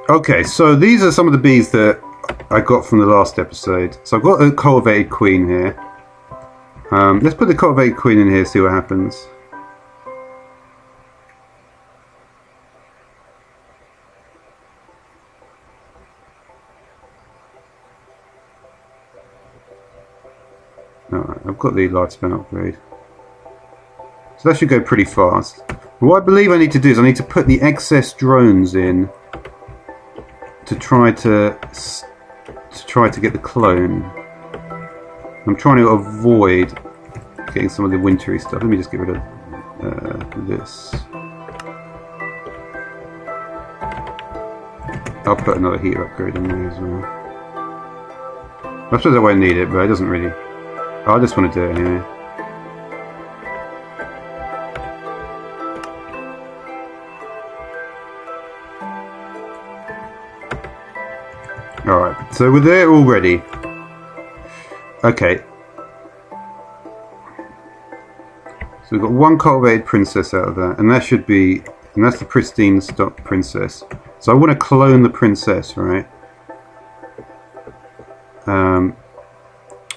Okay, so these are some of the bees that I got from the last episode. So I've got a cultivated queen here. Let's put the cultivated queen in here, see what happens. Alright, I've got the lifespan upgrade. So that should go pretty fast. But what I believe I need to do is I need to put the excess drones in to try to get the clone. I'm trying to avoid getting some of the wintry stuff. Let me just get rid of this. I'll put another heater upgrade in there as well. I suppose I won't need it, but it doesn't really. I just want to do it anyway. Alright, so we're there already. Okay. So we've got one cultivated princess out of that, and that should be, and that's the pristine stock princess. So I want to clone the princess, right? I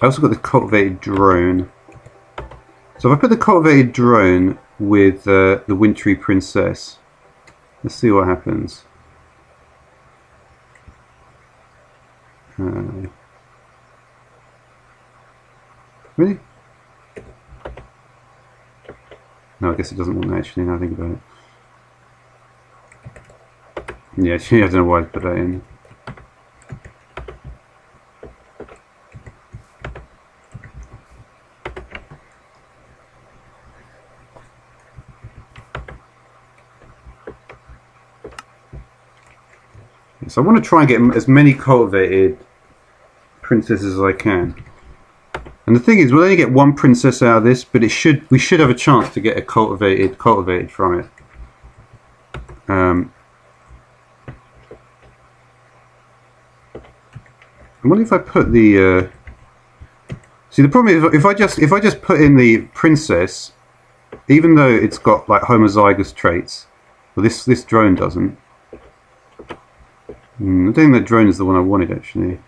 also got the cultivated drone. So if I put the cultivated drone with the wintry princess, let's see what happens. Really? No, I guess it doesn't want that actually, now I think about it. Yeah, actually, I don't know why I put that in. So I want to try and get as many cultivated princesses as I can. And the thing is, we'll only get one princess out of this, but we should have a chance to get a cultivated from it. I wonder if I put the. See, the problem is if I just put in the princess, even though it's got like homozygous traits, well, this drone doesn't. I don't think that drone is the one I wanted actually.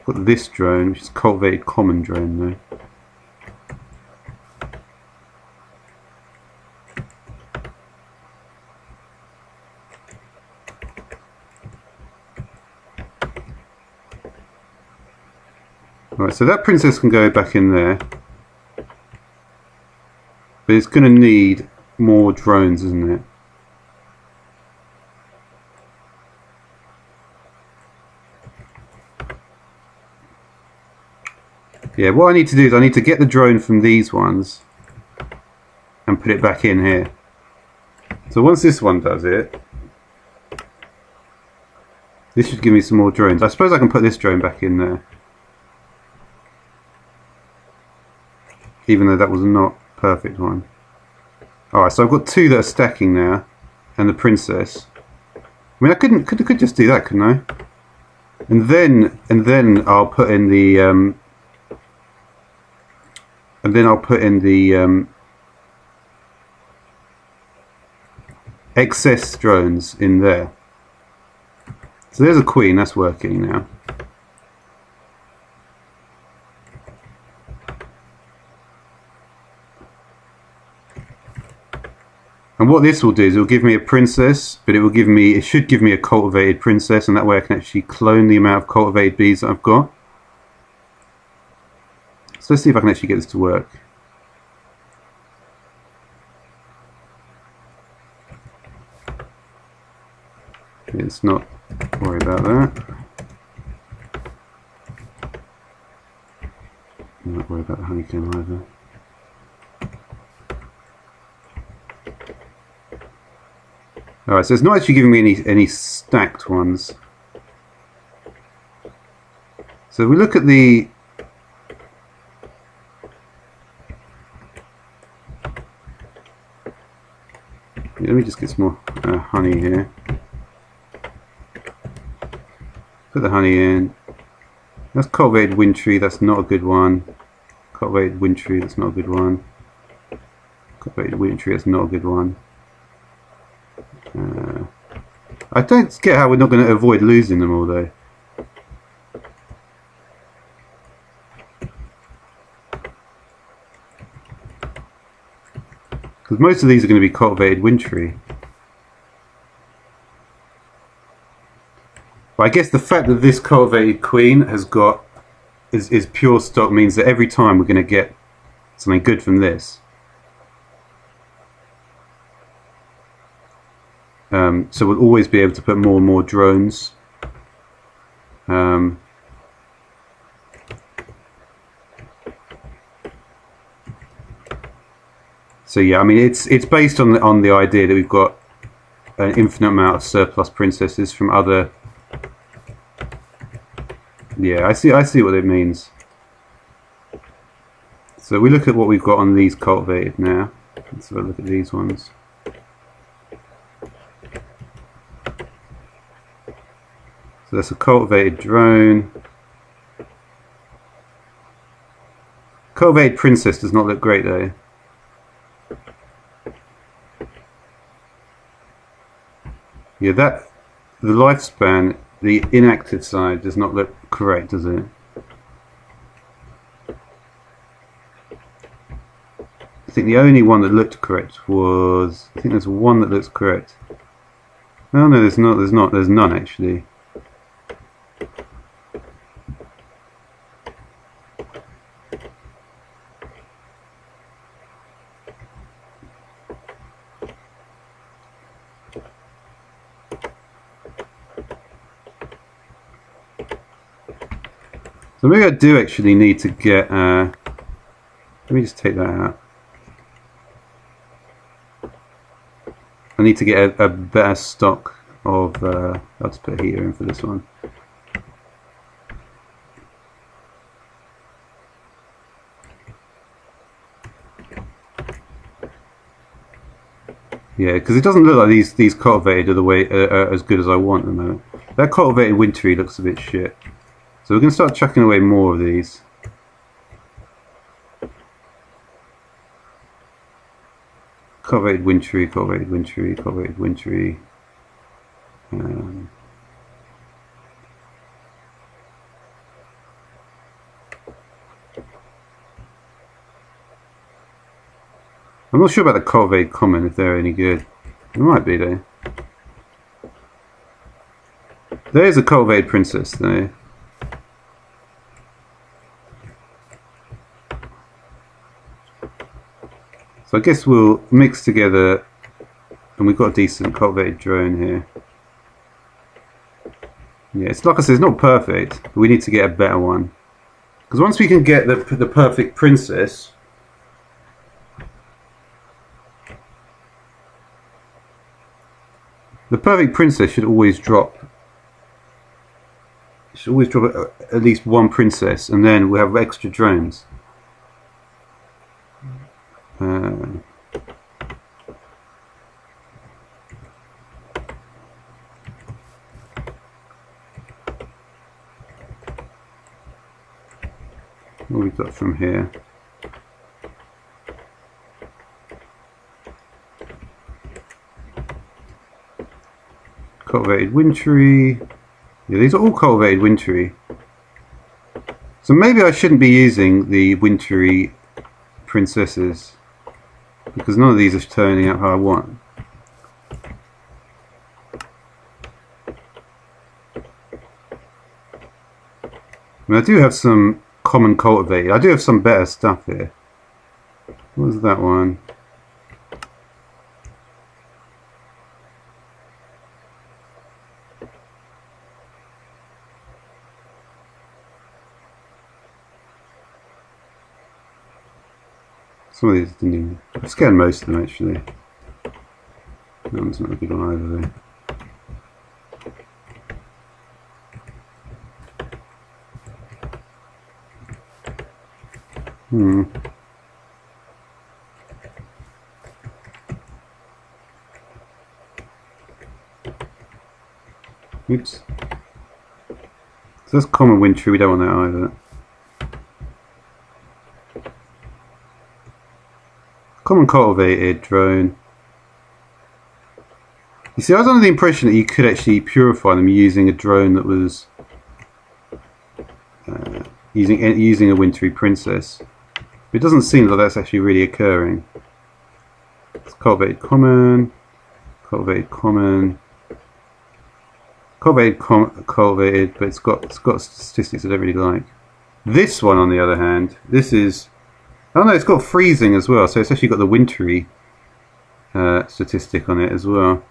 Got this drone, which is cultivated common drone though. Right, so that princess can go back in there. But it's going to need more drones, isn't it? Yeah, what I need to do is I need to get the drone from these ones and put it back in here. So once this one does it, this should give me some more drones. I suppose I can put this drone back in there. Even though that was not perfect one. Alright, so I've got two that are stacking now, and the princess. I mean, I could just do that, couldn't I? And then I'll put in the excess drones in there. So there's a queen, that's working now. And what this will do is it will give me a princess, but it should give me a cultivated princess, and that way I can actually clone the amount of cultivated bees that I've got. So let's see if I can actually get this to work. Let's not worry about that. I'm not worried about the honeycomb either. Alright, so it's not actually giving me any stacked ones. So if we look at the... Let me just get some more honey here. Put the honey in. That's cultivated wintry, that's not a good one. Cultivated wintry, that's not a good one. Cultivated wintry, that's not a good one. I don't get how we're not going to avoid losing them all though. Because most of these are going to be cultivated wintry. But I guess the fact that this cultivated queen has got is pure stock means that every time we're going to get something good from this. So we'll always be able to put more and more drones. So yeah, I mean it's based on the idea that we've got an infinite amount of surplus princesses from other. Yeah, I see what it means. So we look at what we've got on these cultivated now. Let's have a look at these ones. So that's a cultivated drone. Cultivated princess does not look great though. Yeah, the lifespan, the inactive side does not look correct, does it? I think the only one that looked correct was, I think there's one that looks correct. No, there's not, there's none actually. So maybe I do actually need to get, let me just take that out. I need to get a better stock of, I'll just put a heater in for this one. Yeah, because it doesn't look like these cultivated are the way as good as I want at the moment. That cultivated wintry looks a bit shit. So we're going to start chucking away more of these. Cultivated wintry, cultivated wintry, cultivated wintry. I'm not sure about the cultivated common, if they're any good. They might be though. There is a cultivated princess though. So I guess we'll mix together, and we've got a decent cultivated drone here. Yeah, it's like I said, it's not perfect, but we need to get a better one. Because once we can get the perfect princess, the perfect princess should always drop. Should always drop at least one princess, and then we'll have extra drones. What we've got from here. Cultivated wintry. Yeah, these are all cultivated wintry. So maybe I shouldn't be using the wintry princesses, because none of these are turning out how I want. I mean, I do have some common cultivated. I do have some better stuff here. What was that one? Some of these didn't even... I scanned most of them actually. That one's not a good one either though. Oops. So that's common wintry, we don't want that either. Common cultivated drone. You see, I was under the impression that you could actually purify them using a drone that was using a wintry princess. It doesn't seem like that's actually really occurring. It's cultivated common, cultivated common, cultivated, but it's got statistics I don't really like. This one, on the other hand, this is, oh no, it's got freezing as well, so it's actually got the wintry statistic on it as well.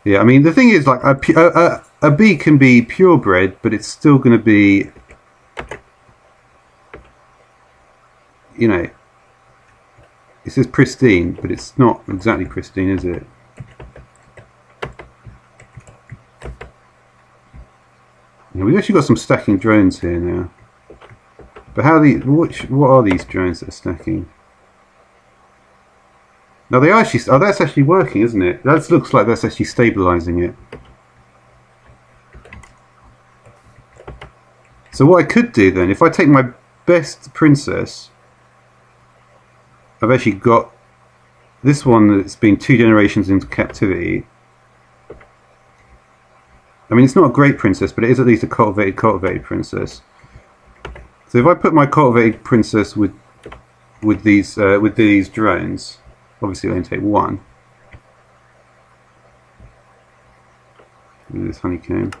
Yeah, I mean, the thing is, like, a bee can be purebred, but it's still going to be, you know, it says pristine, but it's not exactly pristine, is it? Yeah, we've actually got some stacking drones here now. But how what are these drones that are stacking? No, they are actually. Oh, that's actually working, isn't it? That looks like that's actually stabilizing it. So what I could do then, if I take my best princess, I've actually got this one that's been 2 generations into captivity. I mean, it's not a great princess, but it is at least a cultivated princess. So if I put my cultivated princess with these drones. Obviously, I only take one. This honeycomb.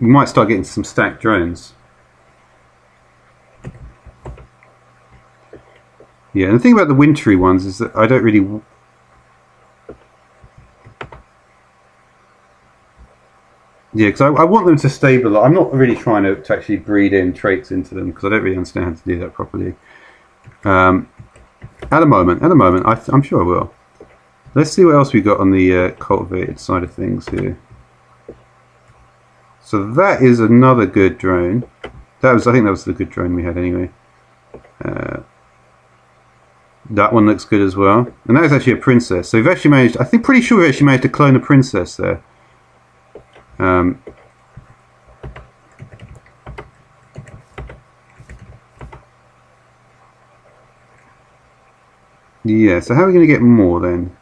We might start getting some stacked drones. Yeah, and the thing about the wintry ones is that I don't really. Yeah, because I want them to stabilize. I'm not really trying to actually breed in traits into them because I don't really understand how to do that properly. At the moment, I'm sure I will. Let's see what else we got on the cultivated side of things here. So that is another good drone. I think that was the good drone we had anyway. That one looks good as well, and that is actually a princess. So we've actually managed. Pretty sure we actually managed to clone a princess there. Yeah, so how are we going to get more then?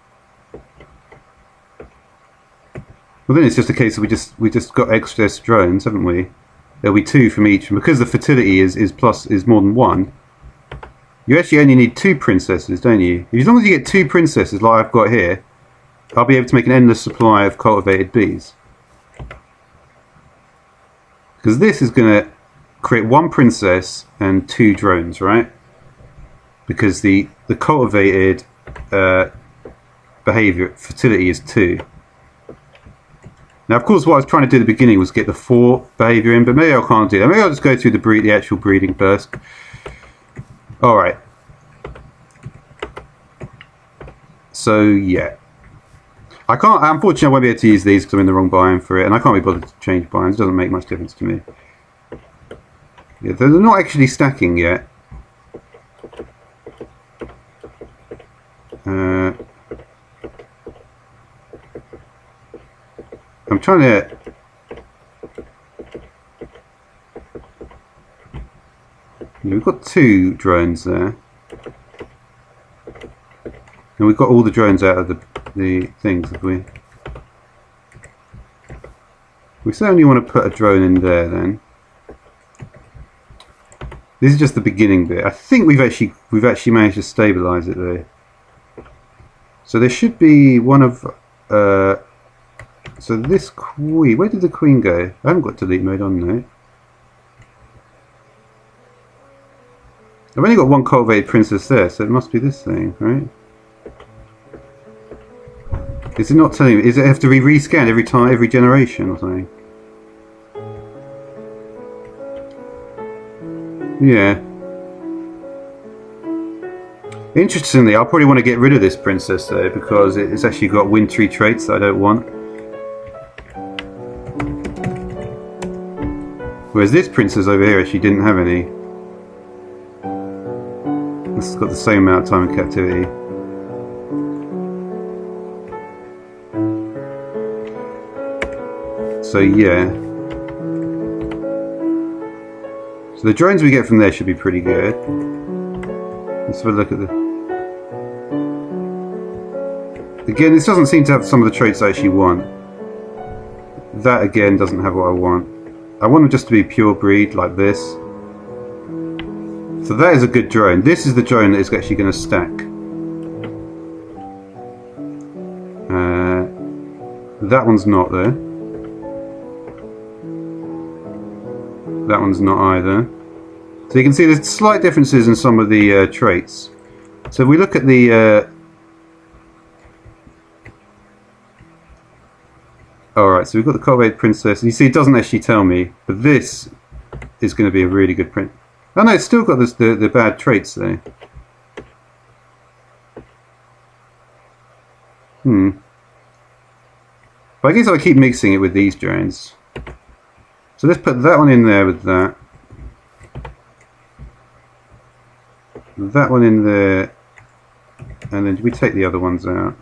Well, then it's just a case of we just got extra drones, haven't we? There'll be 2 from each, and because the fertility is more than 1, you actually only need 2 princesses, don't you? As long as you get 2 princesses like I've got here, I'll be able to make an endless supply of cultivated bees. Because this is going to create 1 princess and 2 drones, right? Because the cultivated behavior fertility is 2. Now, of course, what I was trying to do at the beginning was get the 4 behavior in, but maybe I can't do that. Maybe I'll just go through the actual breeding first. All right. So yeah, I can't. Unfortunately, I won't be able to use these because I'm in the wrong biome for it, and I can't be bothered to change biomes. It doesn't make much difference to me. Yeah, they're not actually stacking yet. I'm trying to. Yeah, we've got 2 drones there, and we've got all the drones out of the things, have we? We certainly want to put a drone in there then. This is just the beginning bit. I think we've actually managed to stabilize it there. So there should be one of so this queen, where did the queen go? I haven't got delete mode on now. I've only got 1 cultivated princess there, so it must be this thing, right? Is it not telling me? Is it have to be rescanned every generation or something? Yeah. Interestingly, I'll probably want to get rid of this princess though, because it's actually got wintry traits that I don't want. Whereas this princess over here actually didn't have any. This has got the same amount of time in captivity. So yeah. So the drones we get from there should be pretty good. Let's have a look at the... Again, this doesn't seem to have some of the traits I actually want. That again doesn't have what I want. I want them just to be pure breed like this. So that is a good drone. This is the drone that is actually going to stack. That one's not there. That one's not either. So you can see there's slight differences in some of the traits. So if we look at the... Alright, so we've got the Cultivated Princess. You see it doesn't actually tell me, but this is going to be a really good print. Oh no, it's still got this, the bad traits there. But I guess I'll keep mixing it with these drones. So let's put that one in there with that. That one in there. And then we take the other ones out.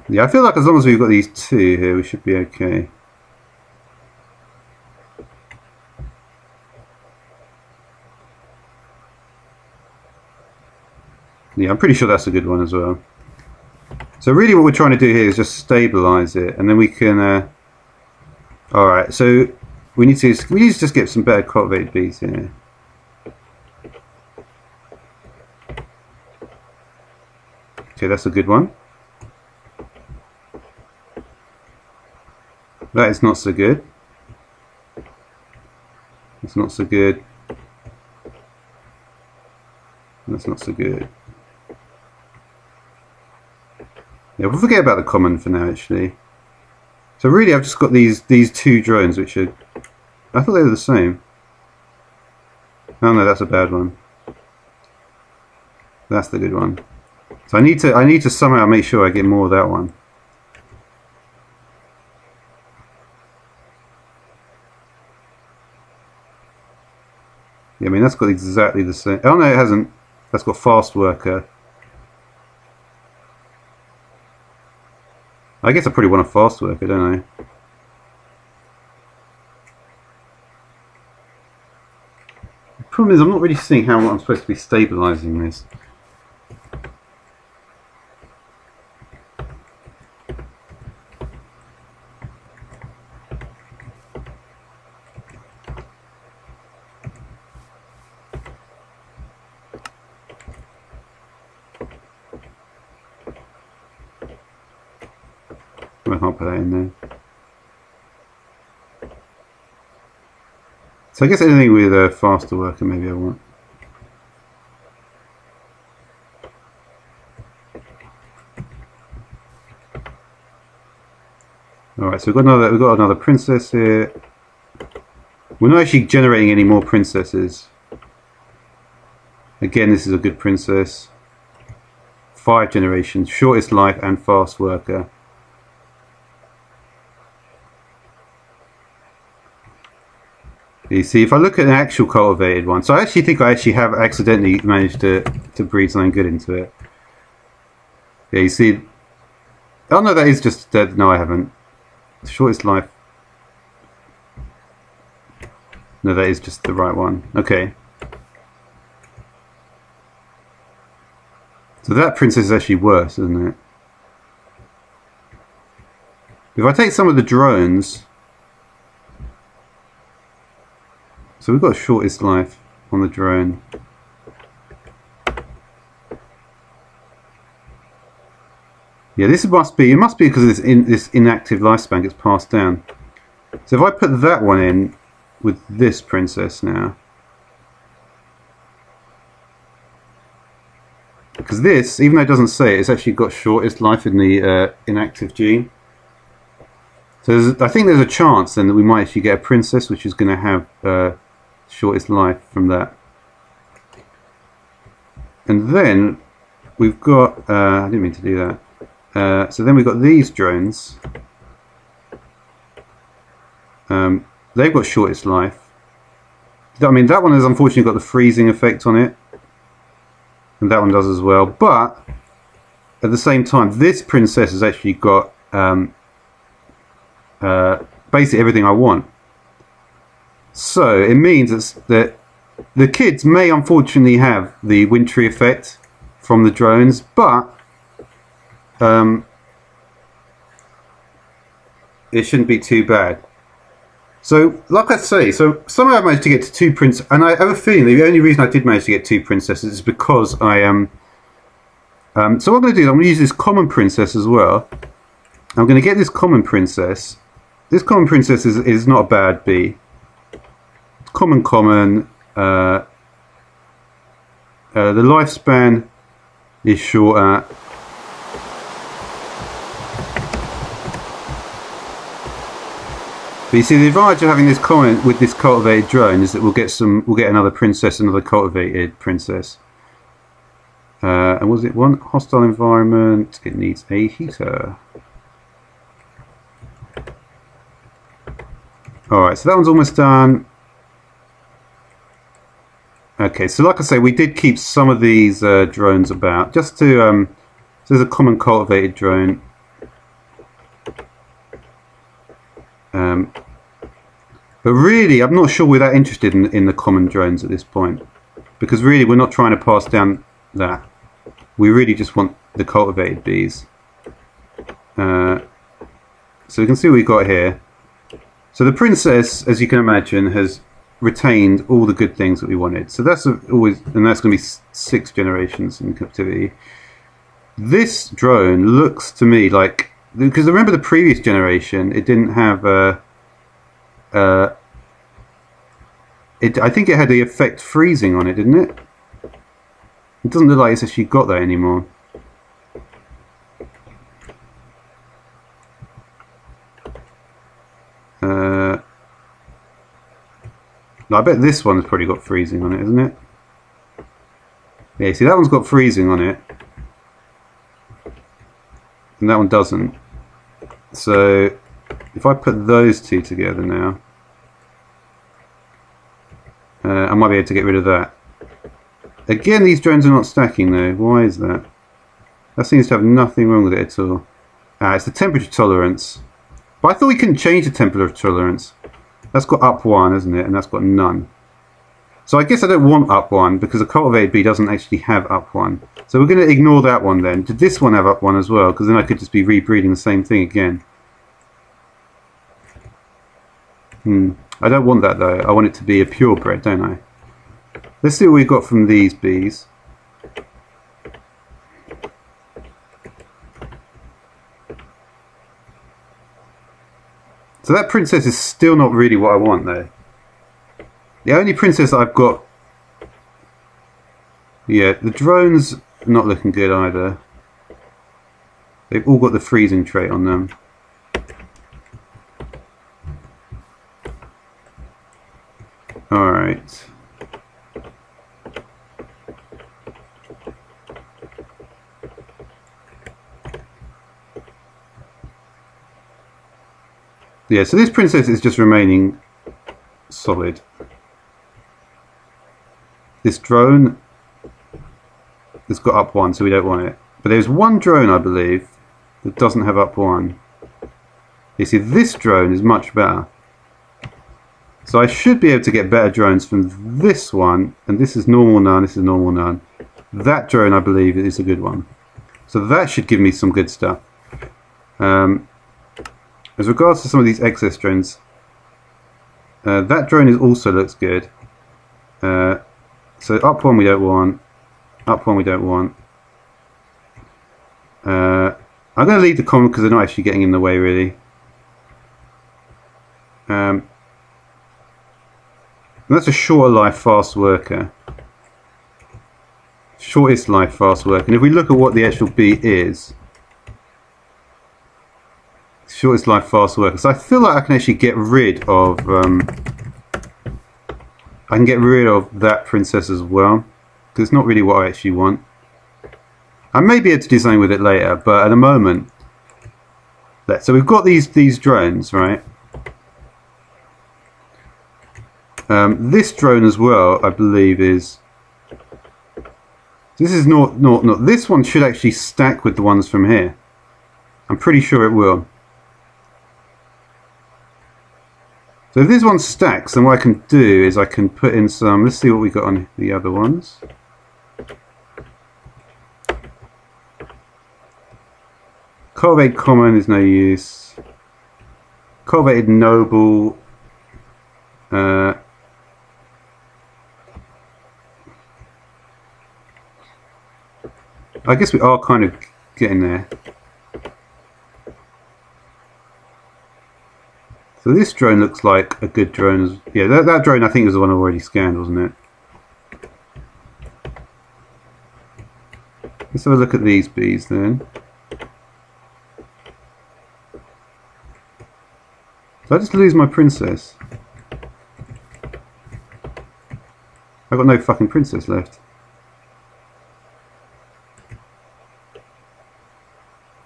Yeah, I feel like as long as we've got these two here, we should be okay. Yeah, I'm pretty sure that's a good one as well. So really what we're trying to do here is just stabilize it, and then we can... Alright, so we need to just get some better cultivated bees here. Okay, that's a good one. That is not so good. It's not so good. That's not so good. Yeah, we'll forget about the common for now, actually. So really, I've just got these two drones, which are... I thought they were the same. Oh no, that's a bad one. That's the good one. So I need to somehow make sure I get more of that one. Yeah, I mean that's got exactly the same. Oh no, it hasn't. That's got fast worker. I guess I probably want a fast worker, don't I? The problem is I'm not really seeing how I'm supposed to be stabilising this. I can't put that in there. So I guess anything with a faster worker maybe I want. Alright, so we've got another princess here. We're not actually generating any more princesses. Again, this is a good princess. 5 generations, shortest life and fast worker. You see, if I look at an actual cultivated one, so I actually think I actually have accidentally managed to breed something good into it. Yeah, you see. Oh no, that is just dead. No, I haven't. Shortest life. No, that is just the right one. Okay. So that princess is actually worse, isn't it? If I take some of the drones. So we've got shortest life on the drone. Yeah, this must be because of this inactive lifespan gets passed down. So if I put that one in with this princess now, because this, even though it doesn't say it, it's actually got shortest life in the inactive gene. So I think there's a chance then that we might actually get a princess which is going to have shortest life from that. And then we've got I didn't mean to do that. So then we've got these drones. They've got shortest life. I mean, that one has unfortunately got the freezing effect on it, and that one does as well. But at the same time, this princess has actually got basically everything I want. So it means that the kids may unfortunately have the wintry effect from the drones, but it shouldn't be too bad. So, like I say, so somehow I managed to get to 2 princesses, and I have a feeling the only reason I did manage to get 2 princesses is because I so what I'm going to do is I'm going to use this common princess as well. I'm going to get this common princess. This common princess is not a bad bee. It's common. The lifespan is shorter. But you see, the advantage of having this common with this cultivated drone is that we'll get another princess, another cultivated princess. And was it one hostile environment? It needs a heater. Alright, so that one's almost done. Okay, so like I say, we did keep some of these drones about, just to, so there's a common cultivated drone. But really, I'm not sure we're that interested in the common drones at this point. Because really, we're not trying to pass down that. We really just want the cultivated bees. So we can see what we've got here. So the princess, as you can imagine, has retained all the good things that we wanted. So that's always, and that's going to be 6 generations in captivity. This drone looks to me like, because remember the previous generation, it didn't have I think it had the effect freezing on it, didn't it? It doesn't look like it's actually got that anymore. I bet this one's probably got freezing on it, isn't it? Yeah, see, that one's got freezing on it. And that one doesn't. So, if I put those 2 together now, I might be able to get rid of that. Again, these drones are not stacking though. Why is that? That seems to have nothing wrong with it at all. It's the temperature tolerance. But I thought we couldn't change the temperature tolerance. That's got up 1, isn't it? And that's got none. So I guess I don't want up 1 because a cultivated bee doesn't actually have up 1. So we're going to ignore that one then. Did this one have up 1 as well? Because then I could just be rebreeding the same thing again. I don't want that though. I want it to be a purebred, don't I? Let's see what we've got from these bees. So that princess is still not really what I want though. The only princess that I've got... Yeah, the drones are not looking good either. They've all got the freezing trait on them. Alright. Yeah, so this princess is just remaining solid. This drone has got up 1, so we don't want it. But there's one drone, I believe, that doesn't have up 1. You see, this drone is much better. So I should be able to get better drones from this one, and this is normal none, this is normal none. That drone, I believe, is a good one. So that should give me some good stuff. As regards to some of these excess drones, that drone also looks good. So up 1 we don't want, up 1 we don't want. I'm going to leave the common because they're not actually getting in the way really. And that's a shorter life fast worker. Shortest life fast worker. And if we look at what the actual bee is, shortest life fast worker. So I feel like I can actually get rid of I can get rid of that princess as well, because it's not really what I actually want. I may be able to do something with it later, but at the moment, so we've got these drones, right? This drone as well, I believe, is This is not. This one should actually stack with the ones from here. I'm pretty sure it will. So if this one stacks, then what I can do is I can put in some. Let's see what we got on the other ones. Cultivated Common is no use. Cultivated Noble. I guess we are kind of getting there. So this drone looks like a good drone. Yeah, that drone I think was the one I already scanned, wasn't it? Let's have a look at these bees then. Did I just lose my princess? I've got no fucking princess left.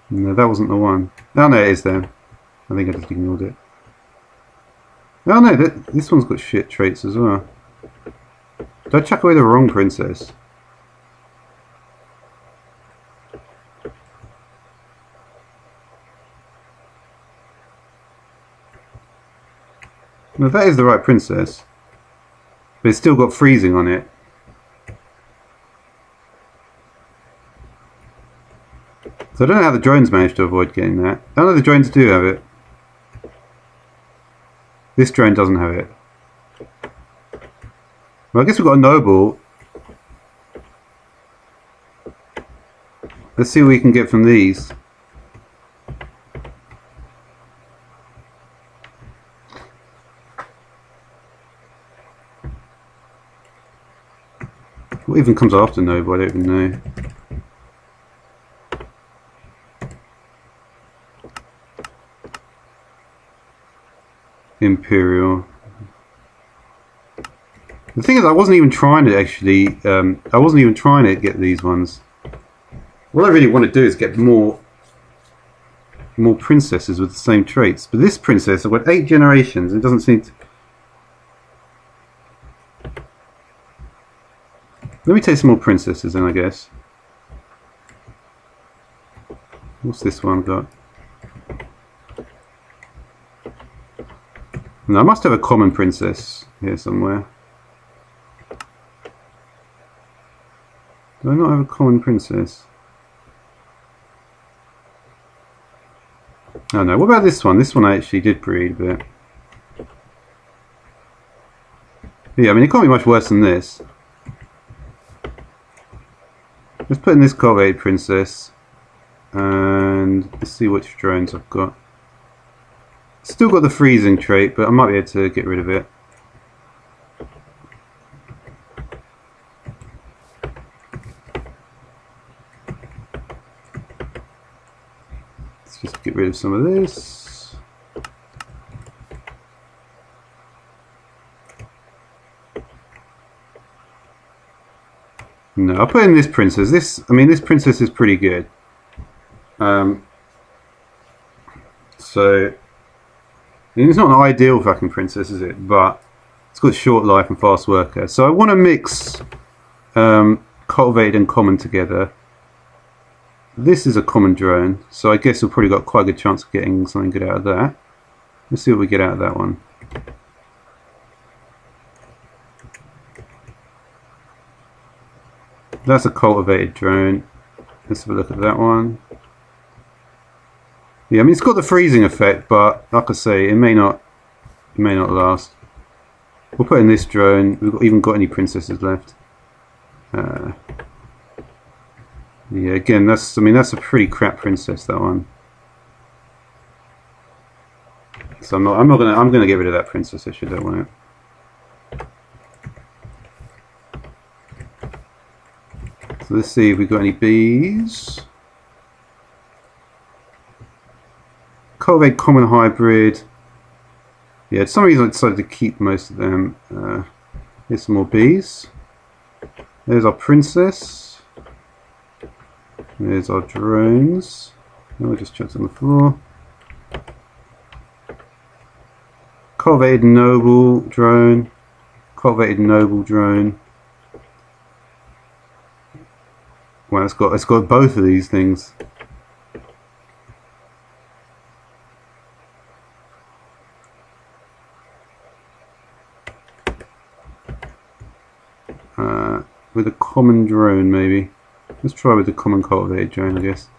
No, that wasn't the one. Oh no, it is there. I think I just ignored it. Oh no, this one's got shit traits as well. Did I chuck away the wrong princess? No, that is the right princess. But it's still got freezing on it. So I don't know how the drones managed to avoid getting that. I know the drones do have it. This drone doesn't have it. Well, I guess we've got a noble. Let's see what we can get from these. What even comes after noble? I don't even know. Imperial. The thing is, I wasn't even trying to actually. I wasn't even trying to get these ones. What I really want to do is get more princesses with the same traits. But this princess, I've got 8 generations. It doesn't seem to. Let me take some more princesses then, I guess. What's this one got? No, I must have a common princess here somewhere. Do I not have a common princess? Oh no, what about this one? This one I actually did breed, but... yeah, I mean, it can't be much worse than this. Let's put in this cultivated princess. And let's see which drones I've got. Still got the freezing trait, but I might be able to get rid of it. Let's just get rid of some of this. No, I'll put in this princess. I mean, this princess is pretty good. So... I mean, it's not an ideal fucking princess, is it? But it's got short life and fast worker. So I want to mix cultivated and common together. This is a common drone, so I guess we've probably got quite a good chance of getting something good out of that. Let's see what we get out of that one. That's a cultivated drone. Let's have a look at that one. Yeah, I mean, it's got the freezing effect, but like I say, it may not last. We'll put in this drone. We've even got any princesses left. Yeah, again, that's a pretty crap princess, that one. So I'm gonna get rid of that princess if you don't want it. So let's see if we've got any bees. Cultivated Common Hybrid. Yeah, for some reason I decided to keep most of them. Here's some more bees. There's our princess. There's our drones. Oh, I just chucked on the floor. Cultivated Noble drone. Cultivated Noble drone. Well, it's got both of these things. With a common drone, maybe. Let's try with the common cultivated drone, I guess.